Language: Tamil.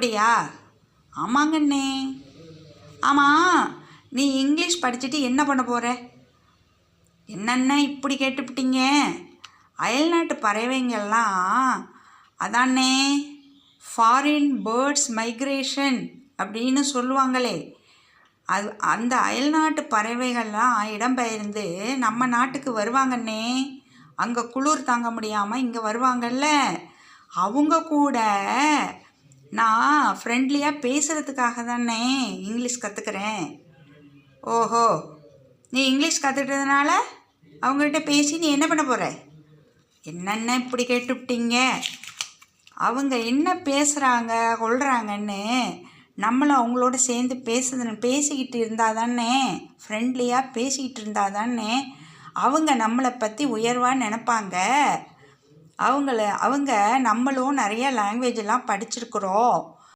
அப்படியா? ஆமாங்கண்ணே. ஆமாம், நீ இங்கிலீஷ் படிச்சுட்டு என்ன பண்ண போகிற? என்னென்ன இப்படி கேட்டுப்பிட்டீங்க? அயல்நாட்டு பறவைங்கள்லாம் அதானே ஃபாரின் பேர்ட்ஸ் மைக்ரேஷன் அப்படின்னு சொல்லுவாங்களே, அது அந்த அயல்நாட்டு பறவைகள்லாம் இடம்பெயர்ந்து நம்ம நாட்டுக்கு வருவாங்கண்ணே. அங்கே குளிர் தாங்க முடியாமல் இங்கே வருவாங்கல்ல, அவங்க கூட நான் ஃப்ரெண்ட்லியாக பேசுகிறதுக்காக தானே இங்கிலீஷ் கற்றுக்கிறேன். ஓஹோ, நீ இங்கிலீஷ் கற்றுக்கிட்டதுனால அவங்ககிட்ட பேசி நீ என்ன பண்ண போகிற? என்னென்ன இப்படி கேட்டுவிட்டீங்க? அவங்க என்ன பேசுகிறாங்க கொள்கிறாங்கன்னு நம்மளும் அவங்களோட சேர்ந்து பேசிக்கிட்டு இருந்தால் தானே, ஃப்ரெண்ட்லியாக பேசிக்கிட்டு இருந்தால் தானே அவங்க நம்மளை பற்றி உயர்வாக நினைப்பாங்க. அவங்க நம்மளும் நிறைய லாங்குவேஜெல்லாம் படிச்சிருக்கிறோம்.